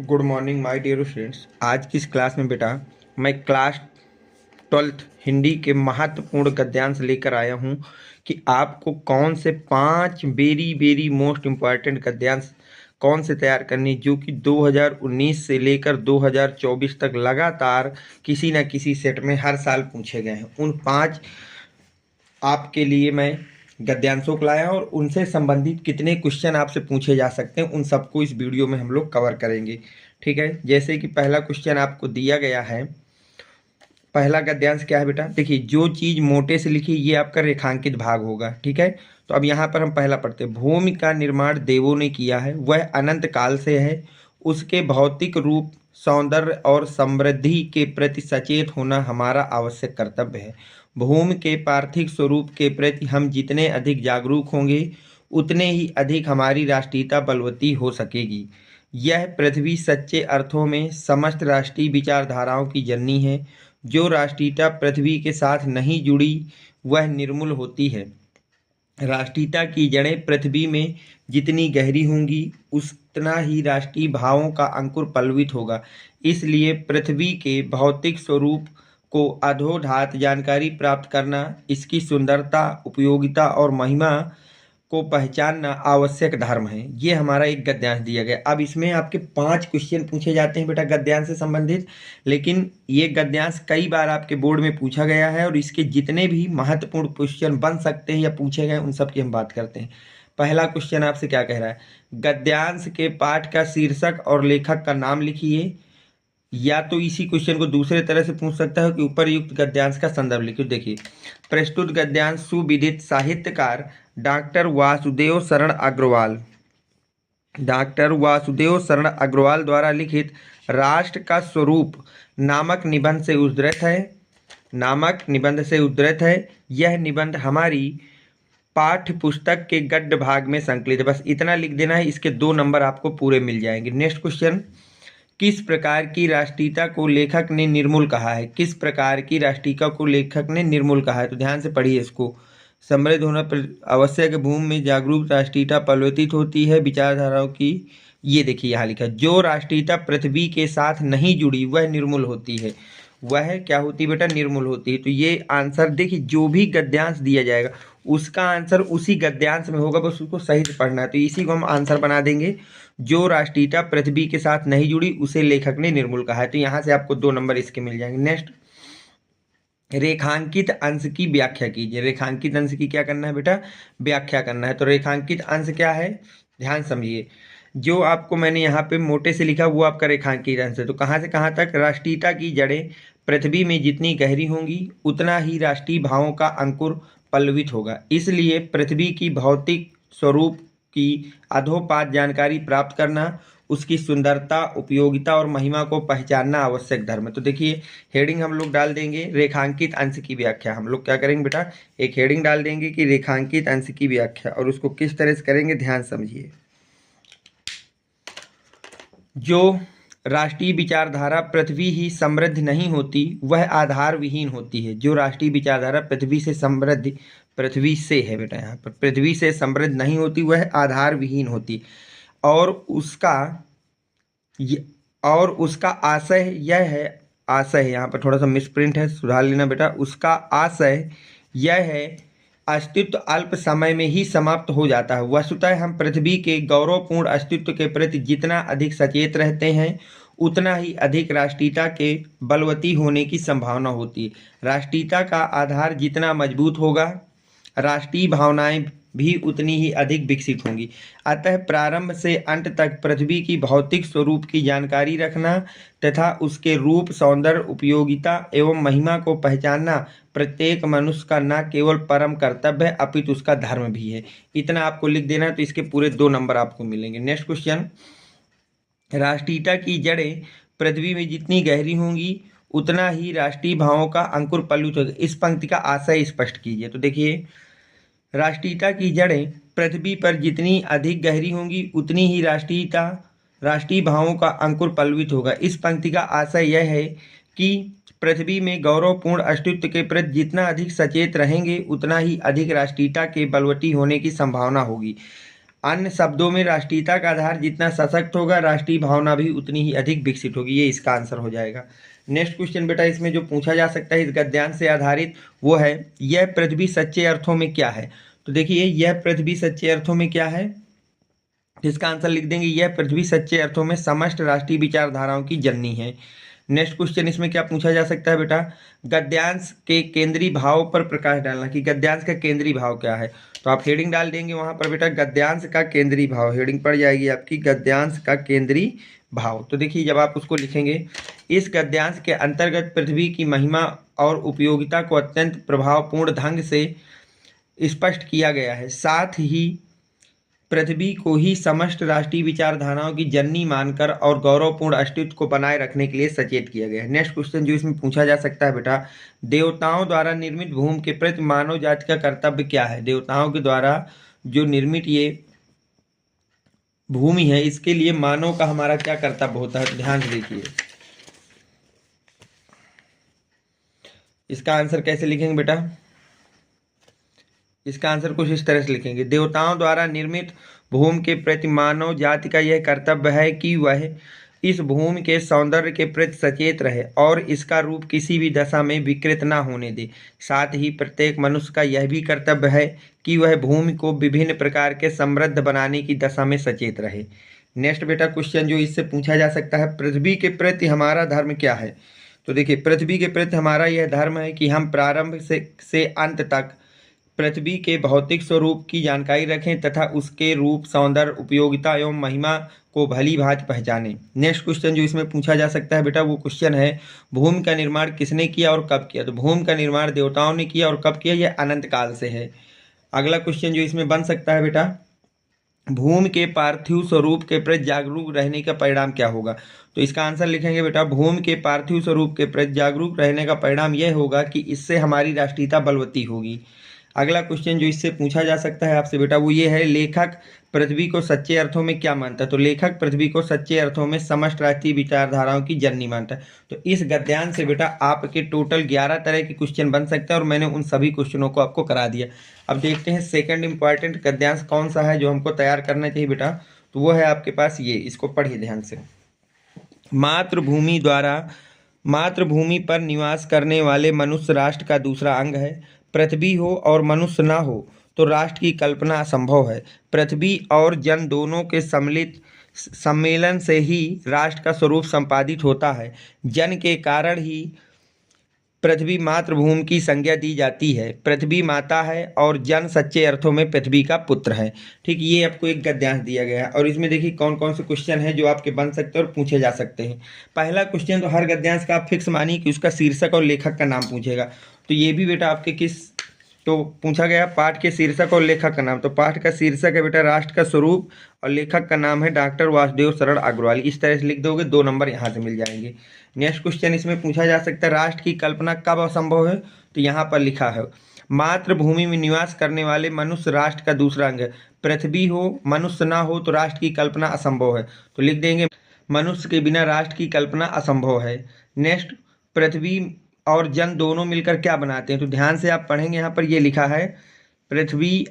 Good morning my dear students. आज की इस क्लास में बेटा मैं क्लास 12th हिंदी के महत्वपूर्ण गद्यांश लेकर आया हूं कि आपको कौन से 5 वेरी वेरी मोस्ट इम्पॉर्टेंट गद्यांश कौन से तैयार करने, जो कि 2019 से लेकर 2024 तक लगातार किसी न किसी सेट में हर साल पूछे गए हैं। उन 5 आपके लिए मैं गद्यांशों को लाया और उनसे संबंधित कितने क्वेश्चन आपसे पूछे जा सकते हैं उन सबको इस वीडियो में हम लोग कवर करेंगे। ठीक है, जैसे कि पहला क्वेश्चन आपको दिया गया है। पहला गद्यांश क्या है बेटा? देखिए, जो चीज मोटे से लिखी ये आपका रेखांकित भाग होगा। ठीक है, तो अब यहाँ पर हम पहला पढ़ते हैं। भूमि का निर्माण देवों ने किया है, वह अनंत काल से है। उसके भौतिक रूप, सौंदर्य और समृद्धि के प्रति सचेत होना हमारा आवश्यक कर्तव्य है। भूमि के पार्थिव स्वरूप के प्रति हम जितने अधिक जागरूक होंगे उतने ही अधिक हमारी राष्ट्रीयता बलवती हो सकेगी। यह पृथ्वी सच्चे अर्थों में समस्त राष्ट्रीय विचारधाराओं की जननी है। जो राष्ट्रीयता पृथ्वी के साथ नहीं जुड़ी वह निर्मूल होती है। राष्ट्रीयता की जड़ें पृथ्वी में जितनी गहरी होंगी उतना ही राष्ट्रीय भावों का अंकुर पल्लवित होगा। इसलिए पृथ्वी के भौतिक स्वरूप को अधोधात जानकारी प्राप्त करना, इसकी सुंदरता, उपयोगिता और महिमा को पहचानना आवश्यक धर्म है। ये हमारा एक गद्यांश दिया गया। अब इसमें आपके 5 क्वेश्चन पूछे जाते हैं बेटा गद्यांश से संबंधित, लेकिन ये गद्यांश कई बार आपके बोर्ड में पूछा गया है और इसके जितने भी महत्वपूर्ण क्वेश्चन बन सकते हैं या पूछे गए उन सब की हम बात करते हैं। पहला क्वेश्चन आपसे क्या कह रहा है? गद्यांश के पाठ का शीर्षक और लेखक का नाम लिखिए। या तो इसी क्वेश्चन को दूसरे तरह से पूछ सकता है कि उपरयुक्त गद्यांश का संदर्भ लिखिए। देखिए, प्रस्तुत गद्यांश सुविदित साहित्यकार डॉक्टर वासुदेव शरण अग्रवाल द्वारा लिखित राष्ट्र का स्वरूप नामक निबंध से उद्धृत है। यह निबंध हमारी पाठ्य पुस्तक के गद्य भाग में संकलित है। बस इतना लिख देना है, इसके 2 नंबर आपको पूरे मिल जाएंगे। नेक्स्ट क्वेश्चन, किस प्रकार की राष्ट्रीयता को लेखक ने निर्मूल कहा है? किस प्रकार की राष्ट्रीयता को लेखक ने निर्मूल कहा है? तो ध्यान से पढ़िए इसको। समृद्ध होना आवश्यक, भूमि में जागरूक राष्ट्रीयता पल्वतित होती है विचारधाराओं की। ये देखिए यहाँ लिखा, जो राष्ट्रीयता पृथ्वी के साथ नहीं जुड़ी वह निर्मूल होती है। वह क्या होती है बेटा? निर्मूल होती है। तो ये आंसर देखिए, जो भी गद्यांश दिया जाएगा उसका आंसर उसी गद्यांश में होगा, बस उसको सही से पढ़ना है। तो इसी को हम आंसर बना देंगे। जो राष्ट्रीयता पृथ्वी के साथ नहीं जुड़ी उसे लेखक ने निर्मूल कहा है। तो यहाँ से आपको 2 नंबर इसके मिल जाएंगे। नेक्स्ट, रेखांकित अंश की व्याख्या कीजिए। रेखांकित अंश की क्या करना है बेटा? व्याख्या करना है। तो रेखांकित अंश क्या है? ध्यान समझिए, जो आपको मैंने यहाँ पे मोटे से लिखा वो आपका रेखांकित अंश है। तो कहाँ से कहाँ तक? राष्ट्रीयता की जड़ें पृथ्वी में जितनी गहरी होंगी उतना ही राष्ट्रीय भावों का अंकुर पल्लवित होगा। इसलिए पृथ्वी की भौतिक स्वरूप की अधोपात जानकारी प्राप्त करना, उसकी सुंदरता, उपयोगिता और महिमा को पहचानना आवश्यक धर्म है। तो देखिए, हेडिंग हम लोग डाल देंगे रेखांकित अंश की व्याख्या। हम लोग क्या करेंगे बेटा? एक हेडिंग डाल देंगे कि रेखांकित अंश की व्याख्या, और उसको किस तरह से करेंगे ध्यान समझिए। जो राष्ट्रीय विचारधारा पृथ्वी ही समृद्ध नहीं होती वह आधार विहीन होती है। जो राष्ट्रीय विचारधारा पृथ्वी से है बेटा, यहाँ पर पृथ्वी से समृद्ध नहीं होती वह आधार विहीन होती। और उसका आशय यह है, यहाँ पर थोड़ा सा मिसप्रिंट है, सुधार लेना बेटा। उसका आशय यह है, अस्तित्व अल्प समय में ही समाप्त हो जाता है। वस्तुतः हम पृथ्वी के गौरवपूर्ण अस्तित्व के प्रति जितना अधिक सचेत रहते हैं उतना ही अधिक राष्ट्रीयता के बलवती होने की संभावना होती है। राष्ट्रीयता का आधार जितना मजबूत होगा राष्ट्रीय भावनाएं भी उतनी ही अधिक विकसित होंगी। अतः प्रारंभ से अंत तक पृथ्वी की भौतिक स्वरूप की जानकारी रखना तथा उसके रूप, सौंदर्य, उपयोगिता एवं महिमा को पहचानना प्रत्येक मनुष्य का न केवल परम कर्तव्य है अपितु उसका धर्म भी है। इतना आपको लिख देना, तो इसके पूरे 2 नंबर आपको मिलेंगे। नेक्स्ट क्वेश्चन, राष्ट्रीयता की जड़ें पृथ्वी में जितनी गहरी होंगी उतना ही राष्ट्रीय भावों का अंकुर पल्लवित होगा। इस पंक्ति का आशय स्पष्ट कीजिए। तो देखिए, राष्ट्रीयता की जड़ें पृथ्वी पर जितनी अधिक गहरी होंगी उतनी ही राष्ट्रीय भावों का अंकुर पल्लवित होगा। इस पंक्ति का आशय यह है कि पृथ्वी में गौरवपूर्ण अस्तित्व के प्रति जितना अधिक सचेत रहेंगे उतना ही अधिक राष्ट्रीयता के बलवती होने की संभावना होगी। अन्य शब्दों में राष्ट्रीयता का आधार जितना सशक्त होगा, राष्ट्रीय भावना भी उतनी ही अधिक विकसित होगी। ये इसका आंसर हो जाएगा। नेक्स्ट क्वेश्चन बेटा इसमें जो पूछा जा सकता है इस गद्यांश से आधारित, वो है यह पृथ्वी सच्चे अर्थों में क्या है। तो देखिए यह पृथ्वी सच्चे अर्थों में क्या है, इसका आंसर लिख देंगे यह पृथ्वी सच्चे अर्थों में समस्त राष्ट्रीय विचारधाराओं की जननी है। नेक्स्ट क्वेश्चन इसमें क्या पूछा जा सकता है बेटा, गद्यांश के केंद्रीय भाव पर प्रकाश डालना, कि गद्यांश का केंद्रीय भाव क्या है। तो आप हेडिंग डाल देंगे वहां पर बेटा गद्यांश का केंद्रीय भाव, हेडिंग पड़ जाएगी आपकी गद्यांश का केंद्रीय भाव। तो देखिए जब आप उसको लिखेंगे, इस गद्यांश के अंतर्गत पृथ्वी की महिमा और उपयोगिता को अत्यंत प्रभावपूर्ण ढंग से स्पष्ट किया गया है, साथ ही पृथ्वी को ही समस्त राष्ट्रीय विचारधाराओं की जननी मानकर और गौरवपूर्ण अस्तित्व को बनाए रखने के लिए सचेत किया गया है। नेक्स्ट क्वेश्चन जो इसमें पूछा जा सकता है बेटा, देवताओं द्वारा निर्मित भूमि के प्रति मानव जाति का कर्तव्य क्या है। देवताओं के द्वारा जो निर्मित ये भूमि है, इसके लिए मानव का हमारा क्या कर्तव्य होता है, ध्यान से देखिए। इसका आंसर कैसे लिखेंगे बेटा, इसका आंसर कुछ इस तरह से लिखेंगे, देवताओं द्वारा निर्मित भूमि के प्रति मानव जाति का यह कर्तव्य है कि वह इस भूमि के सौंदर्य के प्रति सचेत रहे और इसका रूप किसी भी दशा में विकृत न होने दे। साथ ही प्रत्येक मनुष्य का यह भी कर्तव्य है कि वह भूमि को विभिन्न प्रकार के समृद्ध बनाने की दशा में सचेत रहे। नेक्स्ट बेटा क्वेश्चन जो इससे पूछा जा सकता है, पृथ्वी के प्रति हमारा धर्म क्या है। तो देखिए पृथ्वी के प्रति हमारा यह धर्म है कि हम प्रारंभ से अंत तक पृथ्वी के भौतिक स्वरूप की जानकारी रखें तथा उसके रूप, सौंदर्य, उपयोगिता एवं महिमा को भली भांति पहचानें। नेक्स्ट क्वेश्चन जो इसमें पूछा जा सकता है बेटा, वो क्वेश्चन है भूमि का निर्माण किसने किया और कब किया। तो भूमि का निर्माण देवताओं ने किया और कब किया, यह अनंत काल से है। अगला क्वेश्चन जो इसमें बन सकता है बेटा, भूमि के पार्थिव स्वरूप के प्रति जागरूक रहने का परिणाम क्या होगा। तो इसका आंसर लिखेंगे बेटा, भूमि के पार्थिव स्वरूप के प्रति जागरूक रहने का परिणाम यह होगा कि इससे हमारी राष्ट्रीयता बलवती होगी। अगला क्वेश्चन जो इससे पूछा जा सकता है आपसे बेटा, वो ये है लेखक पृथ्वी को सच्चे अर्थों में क्या मानता है। तो लेखक पृथ्वी को सच्चे अर्थों में समस्त राष्ट्रीय विचारधाराओं की जननी मानता है। तो इस गद्यांश से बेटा आपके टोटल 11 तरह के क्वेश्चन बन सकते हैं और मैंने उन सभी क्वेश्चनों को आपको करा दिया। अब देखते हैं सेकंड इंपॉर्टेंट गद्यांश कौन सा है जो हमको तैयार करना चाहिए बेटा। तो वो है आपके पास ये, इसको पढ़िए ध्यान से। मातृभूमि पर निवास करने वाले मनुष्य राष्ट्र का दूसरा अंग है। पृथ्वी हो और मनुष्य ना हो तो राष्ट्र की कल्पना असंभव है। पृथ्वी और जन दोनों के सम्मिलित सम्मेलन से ही राष्ट्र का स्वरूप संपादित होता है। जन के कारण ही पृथ्वी मातृभूमि की संज्ञा दी जाती है। पृथ्वी माता है और जन सच्चे अर्थों में पृथ्वी का पुत्र है। ठीक, ये आपको एक गद्यांश दिया गया है और इसमें देखिए कौन कौन से क्वेश्चन हैं जो आपके बन सकते हैं और पूछे जा सकते हैं। पहला क्वेश्चन तो हर गद्यांश का आप फिक्स मानिए कि उसका शीर्षक और लेखक का नाम पूछेगा। तो ये भी बेटा आपके तो पूछा गया पाठ के शीर्षक और लेखक का नाम। तो पाठ का शीर्षक है बेटा राष्ट्र का स्वरूप और लेखक का नाम है डॉक्टर वासुदेव शरण अग्रवाल। इस तरह से लिख दोगे, 2 नंबर यहाँ से मिल जाएंगे। नेक्स्ट क्वेश्चन इसमें पूछा जा सकता है राष्ट्र की कल्पना कब असंभव है। तो यहाँ पर लिखा है मातृभूमि में निवास करने वाले मनुष्य राष्ट्र का दूसरा अंग है। पृथ्वी हो मनुष्य ना हो तो राष्ट्र की कल्पना असंभव है। तो लिख देंगे मनुष्य के बिना राष्ट्र की कल्पना असंभव है। नेक्स्ट, पृथ्वी और जन दोनों मिलकर क्या बनाते हैं। तो ध्यान से आप पढ़ेंगे, यहाँ पर ये लिखा है पृथ्वी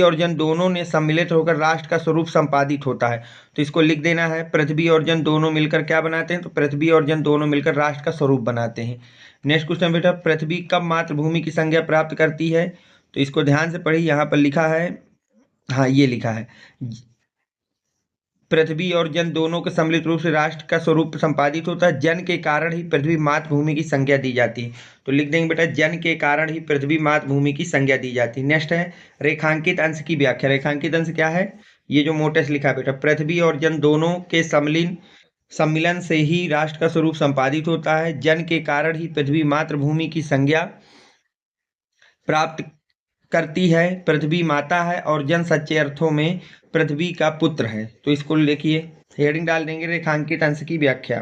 और जन दोनों ने सम्मिलित होकर राष्ट्र का स्वरूप संपादित होता है। तो इसको लिख देना है पृथ्वी और जन दोनों मिलकर क्या बनाते हैं। तो पृथ्वी और जन दोनों मिलकर राष्ट्र का स्वरूप बनाते हैं। नेक्स्ट क्वेश्चन बेटा, पृथ्वी कब मातृभूमि की संज्ञा प्राप्त करती है। तो इसको ध्यान से पढ़िए, यहाँ पर लिखा है, हाँ ये लिखा है पृथ्वी और जन दोनों के सम्मिलित रूप से राष्ट्र का स्वरूप संपादित होता है। जन के कारण ही पृथ्वी मातृभूमि की संज्ञा दी जाती है। तो लिख देंगे बेटा जन के कारण ही पृथ्वी मातृभूमि की संज्ञा दी जाती है। नेक्स्ट है रेखांकित अंश की व्याख्या। रेखांकित अंश क्या है, ये जो मोटे से लिखा है बेटा, पृथ्वी और जन दोनों के सम्मिलन से ही राष्ट्र का स्वरूप संपादित होता है। जन के कारण ही पृथ्वी मातृभूमि की संज्ञा प्राप्त करती है। पृथ्वी माता है और जन सच्चे अर्थों में पृथ्वी का पुत्र है। तो इसको लिखिए, हेडिंग डाल देंगे रेखांकित अंश की व्याख्या।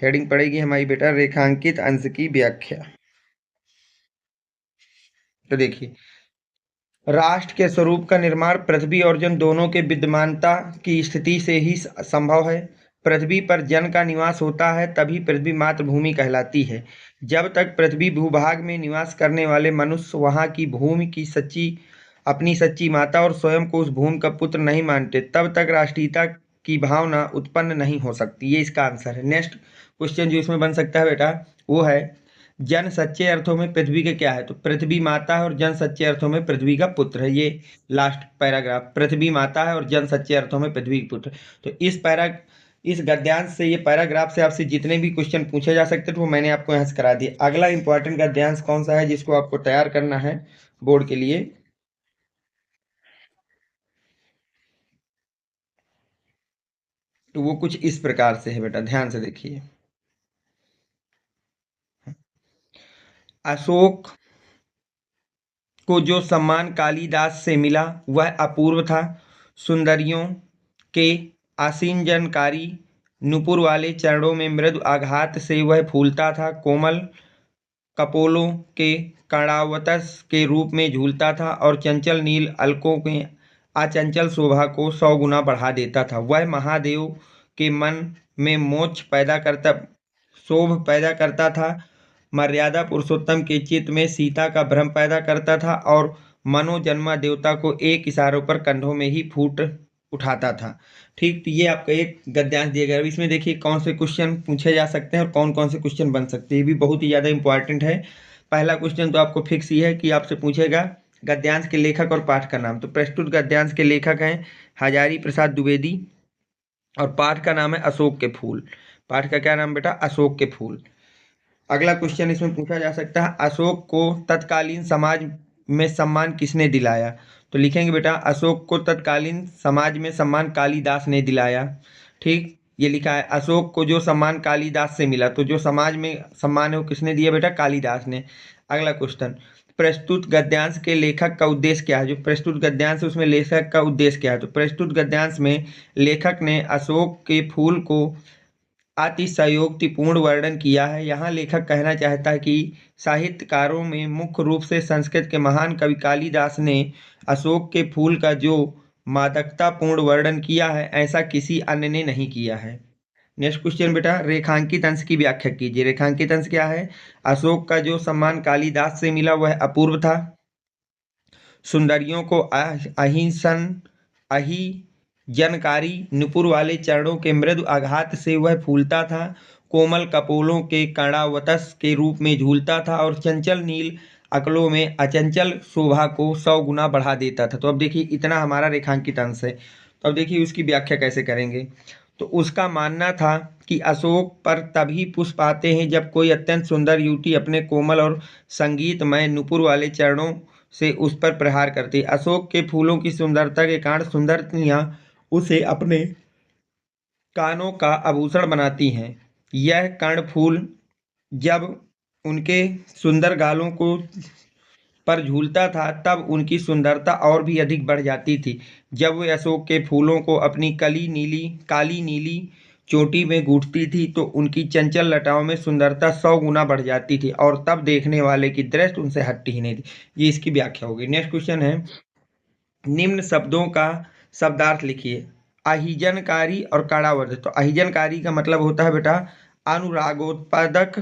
हेडिंग पड़ेगी हमारी बेटा रेखांकित अंश की व्याख्या। तो देखिए राष्ट्र के स्वरूप का निर्माण पृथ्वी और जन दोनों के विद्यमानता की स्थिति से ही संभव है। पृथ्वी पर जन का निवास होता है तभी पृथ्वी मातृभूमि कहलाती है। जब तक पृथ्वी भूभाग में निवास करने वाले मनुष्य वहाँ की भूमि की सच्ची अपनी सच्ची माता और स्वयं को उस भूमि का पुत्र नहीं मानते, तब तक राष्ट्रीयता की भावना उत्पन्न नहीं हो सकती। ये इसका आंसर है। नेक्स्ट क्वेश्चन जो इसमें बन सकता है बेटा, वो है जन सच्चे अर्थों में पृथ्वी के क्या है? तो पृथ्वी माता है और जन सच्चे अर्थों में पृथ्वी का पुत्र है। ये लास्ट पैराग्राफ, पृथ्वी माता है और जन सच्चे अर्थों में पृथ्वी का पुत्र। तो इस गद्यांश से, ये पैराग्राफ से आपसे जितने भी क्वेश्चन पूछे जा सकते थे वो मैंने आपको यहाँ से करा दिए। अगला इंपॉर्टेंट गद्यांश कौन सा है जिसको आपको तैयार करना है बोर्ड के लिए? तो वो कुछ इस प्रकार से है बेटा, ध्यान से देखिए। अशोक को जो सम्मान कालिदास से मिला वह अपूर्व था। सुंदरियों के आसीन जनकारी नुपुर वाले चरणों में मृदु आघात से वह फूलता था। कोमल कपोलों के कर्णावतस के रूप में झूलता था और चंचल नील अलकों के अचंचल शोभा को 100 गुना बढ़ा देता था। वह महादेव के मन में मोक्ष पैदा करता, शोभ पैदा करता था। मर्यादा पुरुषोत्तम के चित्त में सीता का भ्रम पैदा करता था और मनोजन्मा देवता को एक इशारों पर कंधों में ही फूट उठाता था। ठीक, तो ये आपका एक गद्यांश दिया गया है। इसमें देखिए कौन से क्वेश्चन पूछे जा सकते हैं और कौन कौन से क्वेश्चन बन सकते हैं, ये भी बहुत ही ज़्यादा इंपॉर्टेंट है। पहला क्वेश्चन तो आपको फिक्स ही है कि आपसे पूछेगा गद्यांश के लेखक और पाठ का नाम। तो प्रस्तुत गद्यांश के लेखक हैं हजारी प्रसाद द्विवेदी और पाठ का नाम है अशोक के फूल। पाठ का क्या नाम बेटा? अशोक के फूल। अगला क्वेश्चन इसमें पूछा जा सकता है अशोक को तत्कालीन समाज में सम्मान किसने दिलाया? तो लिखेंगे बेटा अशोक को तत्कालीन समाज में सम्मान कालिदास ने दिलाया। ठीक, ये लिखा है अशोक को जो सम्मान कालिदास से मिला, तो जो समाज में सम्मान है वो किसने दिया बेटा? कालिदास ने। अगला क्वेश्चन, प्रस्तुत गद्यांश के लेखक का उद्देश्य क्या है? जो प्रस्तुत गद्यांश है उसमें लेखक का उद्देश्य क्या है? तो प्रस्तुत गद्यांश में लेखक ने अशोक के फूल को अतिशयोक्तिपूर्ण वर्णन किया है। यहाँ लेखक कहना चाहता है कि साहित्यकारों में मुख्य रूप से संस्कृत के महान कवि कालिदास ने अशोक के फूल का जो मादकतापूर्ण वर्णन किया है ऐसा किसी अन्य ने नहीं किया है। नेक्स्ट क्वेश्चन बेटा, रेखांकित अंश की व्याख्या कीजिए। रेखांकित अंश क्या है? अशोक का जो सम्मान कालिदास से मिला वह अपूर्व था। सुंदरियों को अहिंसन अहि जनकारी नुपुर वाले चरणों के मृदु आघात से वह फूलता था। कोमल कपोलों के कर्णावतस के रूप में झूलता था और चंचल नील अकलों में अचंचल शोभा को 100 गुना बढ़ा देता था। तो अब देखिए इतना हमारा रेखांकित अंश है। तो अब देखिए उसकी व्याख्या कैसे करेंगे। तो उसका मानना था कि अशोक पर तभी पुष्प आते हैं जब कोई अत्यंत सुंदर युवती अपने कोमल और संगीतमय नुपुर वाले चरणों से उस पर प्रहार करती। अशोक के फूलों की सुंदरता के कारण सुंदरतियाँ उसे अपने कानों का आभूषण बनाती हैं। यह कर्णफूल जब उनके सुंदर गालों को पर झूलता था तब उनकी सुंदरता और भी अधिक बढ़ जाती थी। जब वे अशोक के फूलों को अपनी काली नीली चोटी में गूंथती थी तो उनकी चंचल लताओं में सुंदरता 100 गुना बढ़ जाती थी और तब देखने वाले की दृष्टि उनसे हटती ही नहीं थी। ये इसकी व्याख्या होगी। नेक्स्ट क्वेश्चन है, निम्न शब्दों का शब्दार्थ लिखिए। अहिजनकारी और कड़ावर्ध। तो अहिजनकारी का मतलब होता है बेटा अनुरागोत्पादक,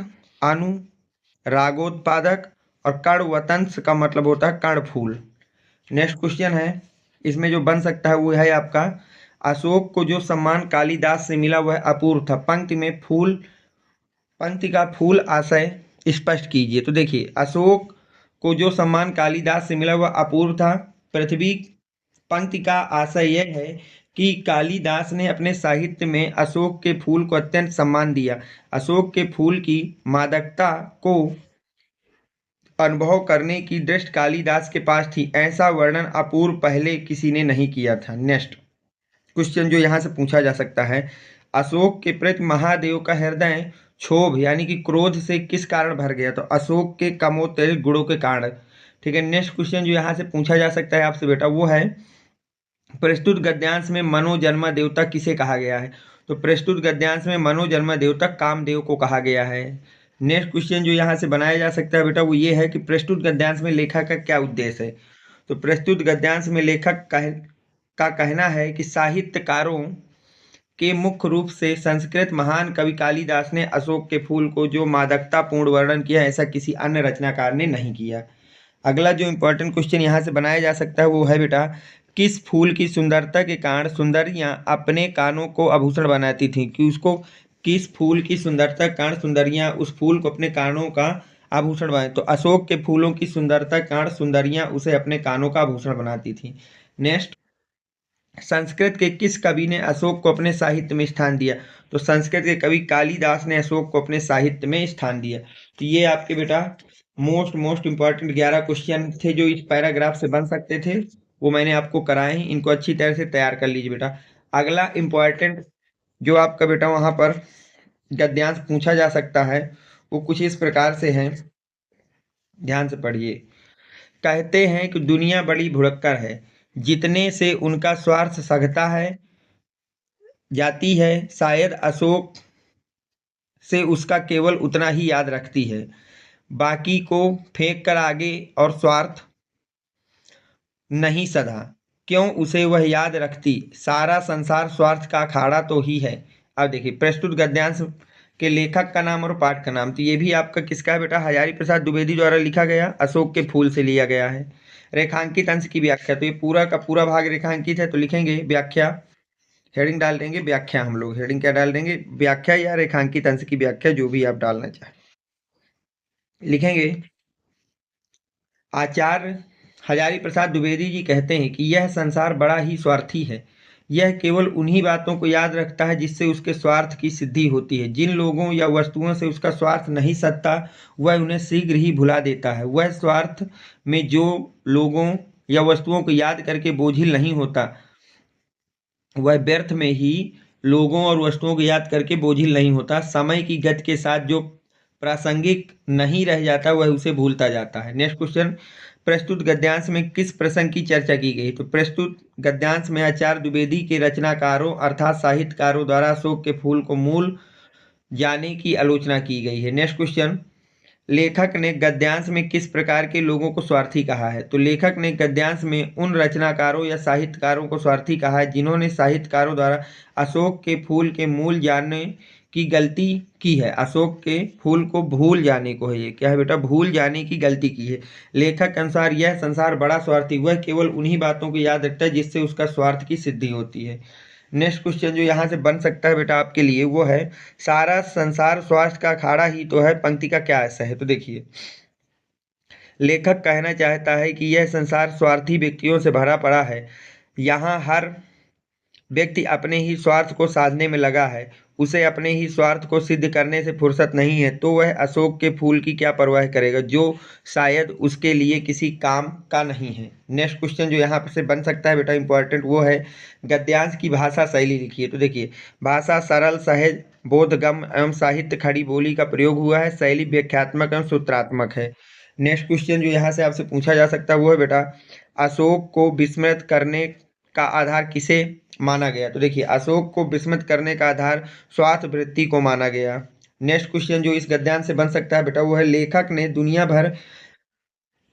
अनुरागोत्पादक, और कर्णवतंस का मतलब होता है कर्णफूल। नेक्स्ट क्वेश्चन है, इसमें जो बन सकता है वो है आपका अशोक को जो सम्मान कालिदास से मिला वह अपूर्व था। पंक्ति का फूल आशय स्पष्ट कीजिए। तो देखिए अशोक को जो सम्मान कालिदास से मिला वह अपूर्व था। पृथ्वी पंक्ति का आशय यह है कि कालिदास ने अपने साहित्य में अशोक के फूल को अत्यंत सम्मान दिया। अशोक के फूल की मादकता को अनुभव करने की दृष्टि कालिदास के पास थी। ऐसा वर्णन अपूर्व पहले किसी ने नहीं किया था। नेक्स्ट क्वेश्चन जो यहाँ से पूछा जा सकता है, अशोक के प्रति महादेव का हृदय क्षोभ यानी कि क्रोध से किस कारण भर गया? तो अशोक के कमोत्तेजित गुणों के कारण। ठीक है, नेक्स्ट क्वेश्चन जो यहाँ से पूछा जा सकता है आपसे बेटा वो है प्रस्तुत गद्यांश में मनोजन्मा देवता किसे कहा गया है? तो प्रस्तुत गद्यांश में मनोजन्मा देवता कामदेव को कहा गया है। नेक्स्ट क्वेश्चन जो यहाँ से बनाया जा सकता है बेटा वो ये है कि प्रस्तुत गद्यांश में लेखक का क्या उद्देश्य है? तो प्रस्तुत गद्यांश में लेखक का कहना है कि साहित्यकारों के मुख्य रूप से संस्कृत महान कवि कालिदास ने अशोक के फूल को जो मादकतापूर्ण वर्णन किया ऐसा किसी अन्य रचनाकार ने नहीं किया। अगला जो इम्पोर्टेंट क्वेश्चन यहाँ से बनाया जा सकता है वो है बेटा, किस फूल की सुंदरता के कारण सुंदरियाँ अपने कानों को आभूषण बनाती थीं? कि उसको किस फूल की सुंदरता के कारण सुंदरियाँ उस फूल को अपने कानों का आभूषण बनाए? तो अशोक के फूलों की सुंदरता के कारण सुंदरियाँ उसे अपने कानों का आभूषण बनाती थीं। नेक्स्ट, संस्कृत के किस कवि ने अशोक को अपने साहित्य में स्थान दिया? तो संस्कृत के कवि कालिदास ने अशोक को अपने साहित्य में स्थान दिया। तो ये आपके बेटा मोस्ट इम्पॉर्टेंट 11 क्वेश्चन थे जो इस पैराग्राफ से बन सकते थे, वो मैंने आपको कराए हैं। इनको अच्छी तरह से तैयार कर लीजिए बेटा। अगला इम्पॉर्टेंट जो आपका बेटा वहाँ पर गद्यांश पूछा जा सकता है वो कुछ इस प्रकार से है, ध्यान से पढ़िए। कहते हैं कि दुनिया बड़ी भुलक्कड़ है, जितने से उनका स्वार्थ सघता है जाती है, शायद अशोक से उसका केवल उतना ही याद रखती है, बाकी को फेंक कर आगे और स्वार्थ नहीं सधा, क्यों उसे वह याद रखती, सारा संसार स्वार्थ का अखाड़ा तो ही है। अब देखिए, प्रस्तुत गद्यांश के लेखक का नाम और पाठ का नाम, तो ये भी आपका किसका है बेटा? हजारी प्रसाद द्विवेदी द्वारा लिखा गया, अशोक के फूल से लिया गया है। रेखांकित अंश की व्याख्या, तो ये पूरा का पूरा भाग रेखांकित है तो लिखेंगे व्याख्या, हेडिंग डाल देंगे व्याख्या। हम लोग हेडिंग क्या डाल देंगे? व्याख्या या रेखांकित अंश की व्याख्या, जो भी आप डालना चाहें लिखेंगे। आचार्य हजारी प्रसाद द्विवेदी जी कहते हैं कि यह संसार बड़ा ही स्वार्थी है, यह केवल उन्हीं बातों को याद रखता है जिससे उसके स्वार्थ की सिद्धि होती है। जिन लोगों या वस्तुओं से उसका स्वार्थ नहीं सधता वह उन्हें शीघ्र ही भुला देता है। वह स्वार्थ में जो लोगों या वस्तुओं को याद करके बोझिल नहीं होता, वह व्यर्थ में ही लोगों और वस्तुओं को याद करके बोझिल नहीं होता। समय की गति के साथ जो प्रासंगिक नहीं रह जाता वह उसे भूलता जाता है। नेक्स्ट क्वेश्चन, प्रस्तुत गद्यांश में किस प्रसंग की चर्चा की गई? तो प्रस्तुत गद्यांश में आचार्य द्विवेदी के रचनाकारों अर्थात साहित्यकारों द्वारा अशोक के फूल को मूल जाने की आलोचना की गई है। नेक्स्ट क्वेश्चन, लेखक ने गद्यांश में किस प्रकार के लोगों को स्वार्थी कहा है? तो लेखक ने गद्यांश में उन रचनाकारों या साहित्यकारों को स्वार्थी कहा है जिन्होंने साहित्यकारों द्वारा अशोक के फूल के मूल जानने की गलती की है। अशोक के फूल को भूल जाने को है, ये क्या है बेटा? भूल जाने की गलती की है। लेखक के अनुसार यह संसार बड़ा स्वार्थी, वह केवल उन्हीं बातों को याद रखता है जिससे उसका स्वार्थ की सिद्धि होती है। नेक्स्ट क्वेश्चन जो यहाँ से बन सकता है बेटा आपके लिए वो है, सारा संसार स्वार्थ का अखाड़ा ही तो है, पंक्ति का क्या ऐसा है? तो देखिए, लेखक कहना चाहता है कि यह संसार स्वार्थी व्यक्तियों से भरा पड़ा है, यहाँ हर व्यक्ति अपने ही स्वार्थ को साधने में लगा है, उसे अपने ही स्वार्थ को सिद्ध करने से फुर्सत नहीं है, तो वह अशोक के फूल की क्या परवाह करेगा जो शायद उसके लिए किसी काम का नहीं है। नेक्स्ट क्वेश्चन जो यहाँ से बन सकता है बेटा इंपॉर्टेंट वो है, गद्यांश की भाषा शैली लिखिए। तो देखिए, भाषा सरल, सहज, बोधगम एवं साहित्य खड़ी बोली का प्रयोग हुआ है, शैली व्याख्यात्मक एवं सूत्रात्मक है। नेक्स्ट क्वेश्चन जो यहाँ से आपसे पूछा जा सकता है वो है बेटा, अशोक को विस्मृत करने का आधार किसे माना गया? तो देखिए, अशोक को विस्मृत करने का आधार स्वार्थ वृत्ति को माना गया। नेक्स्ट क्वेश्चन जो इस गद्यांश से बन सकता है बेटा वो है, लेखक ने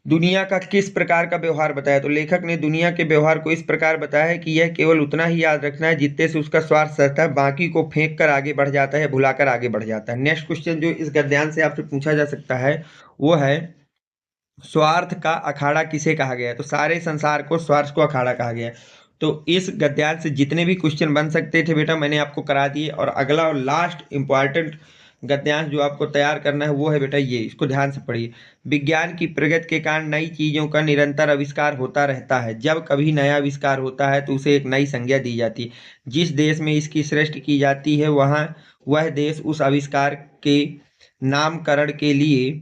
दुनिया का किस प्रकार का व्यवहार बताया? तो लेखक ने दुनिया के व्यवहार को इस प्रकार बताया है कि यह केवल उतना ही याद रखना है जितने से उसका स्वार्थ सहता है, बाकी को फेंक कर आगे बढ़ जाता है, भुलाकर आगे बढ़ जाता है। नेक्स्ट क्वेश्चन जो इस गद्यांश से आपसे पूछा जा सकता है वो है, स्वार्थ का अखाड़ा किसे कहा गया है? तो सारे संसार को स्वार्थ को अखाड़ा कहा गया है। तो इस गद्यांश से जितने भी क्वेश्चन बन सकते थे बेटा मैंने आपको करा दिए। और अगला और लास्ट इंपॉर्टेंट गद्यांश जो आपको तैयार करना है वो है बेटा ये, इसको ध्यान से पढ़िए। विज्ञान की प्रगति के कारण नई चीज़ों का निरंतर आविष्कार होता रहता है। जब कभी नया आविष्कार होता है तो उसे एक नई संज्ञा दी जाती है। जिस देश में इसकी सृष्टि की जाती है वह देश उस आविष्कार के नामकरण के लिए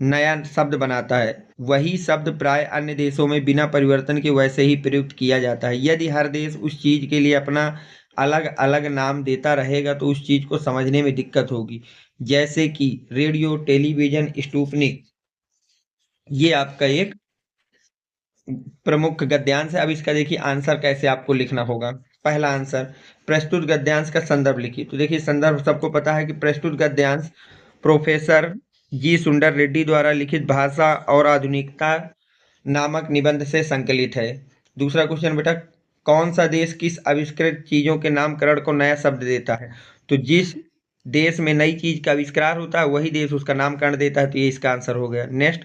नया शब्द बनाता है। वही शब्द प्राय अन्य देशों में बिना परिवर्तन के वैसे ही प्रयुक्त किया जाता है। यदि हर देश उस चीज़ के लिए अपना अलग अलग नाम देता रहेगा तो उस चीज़ को समझने में दिक्कत होगी। जैसे कि रेडियो, टेलीविज़न, स्पुतनिक, ये आपका एक प्रमुख गद्यांश है। अब इसका देखिए आंसर कैसे आपको लिखना होगा। पहला आंसर, प्रस्तुत गद्यांश का संदर्भ लिखिए। तो देखिए, संदर्भ सबको पता है कि प्रस्तुत गद्यांश प्रोफेसर जी सुंदर रेड्डी द्वारा लिखित भाषा और आधुनिकता नामक निबंध से संकलित है। दूसरा क्वेश्चन बेटा, कौन सा देश किस आविष्कृत चीज़ों के नामकरण को नया शब्द देता है? तो जिस देश में नई चीज़ का आविष्कार होता है वही देश उसका नामकरण देता है, तो ये इसका आंसर हो गया। नेक्स्ट,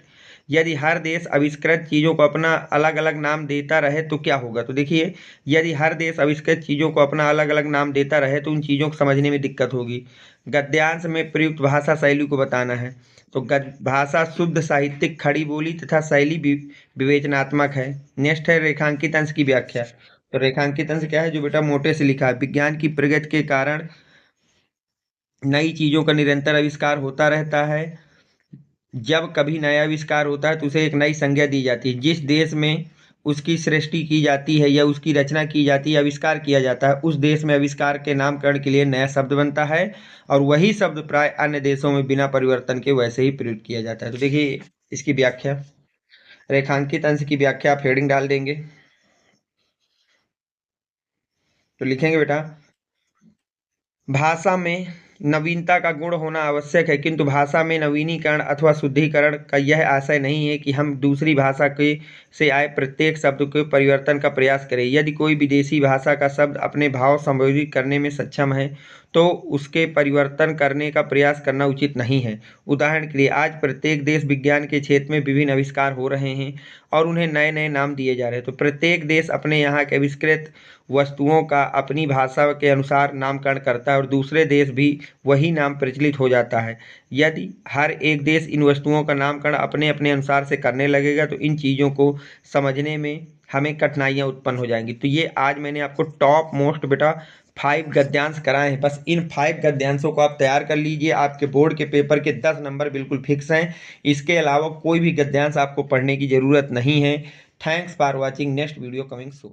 यदि हर देश आविष्कृत चीज़ों को अपना अलग अलग नाम देता रहे तो क्या होगा। तो देखिए, यदि हर देश आविष्कृत चीज़ों को अपना अलग अलग नाम देता रहे तो उन चीज़ों को समझने में दिक्कत होगी। गद्यांश में प्रयुक्त भाषा शैली को बताना है। तो भाषा शुद्ध, साहित्यिक, खड़ी बोली तथा शैली विवेचनात्मक है। नेक्स्ट है रेखांकित अंश की व्याख्या। तो रेखांकित अंश क्या है, जो बेटा मोटे से लिखा है। विज्ञान की प्रगति के कारण नई चीज़ों का निरंतर आविष्कार होता रहता है। जब कभी नया आविष्कार होता है तो उसे एक नई संज्ञा दी जाती है। जिस देश में उसकी सृष्टि की जाती है या उसकी रचना की जाती है, आविष्कार किया जाता है, उस देश में आविष्कार के नामकरण के लिए नया शब्द बनता है और वही शब्द प्राय अन्य देशों में बिना परिवर्तन के वैसे ही प्रयुक्त किया जाता है। तो देखिए इसकी व्याख्या, रेखांकित अंश की व्याख्या आप हेडिंग डाल देंगे तो लिखेंगे बेटा, भाषा में नवीनता का गुण होना आवश्यक है, किंतु भाषा में नवीनीकरण अथवा शुद्धिकरण का यह आशय नहीं है कि हम दूसरी भाषा के से आए प्रत्येक शब्द के परिवर्तन का प्रयास करें। यदि कोई विदेशी भाषा का शब्द अपने भाव संबोधित करने में सक्षम है तो उसके परिवर्तन करने का प्रयास करना उचित नहीं है। उदाहरण के लिए आज प्रत्येक देश विज्ञान के क्षेत्र में विभिन्न आविष्कार हो रहे हैं और उन्हें नए नए नाम दिए जा रहे हैं। तो प्रत्येक देश अपने यहाँ के आविष्कृत वस्तुओं का अपनी भाषा के अनुसार नामकरण करता है और दूसरे देश भी वही नाम प्रचलित हो जाता है। यदि हर एक देश इन वस्तुओं का नामकरण अपने अपने अनुसार से करने लगेगा तो इन चीज़ों को समझने में हमें कठिनाइयाँ उत्पन्न हो जाएंगी। तो ये आज मैंने आपको टॉप मोस्ट बेटा 5 गद्यांश कराए हैं। बस इन 5 गद्यांशों को आप तैयार कर लीजिए, आपके बोर्ड के पेपर के 10 नंबर बिल्कुल फिक्स हैं। इसके अलावा कोई भी गद्यांश आपको पढ़ने की ज़रूरत नहीं है। Thanks for watching, next video coming soon.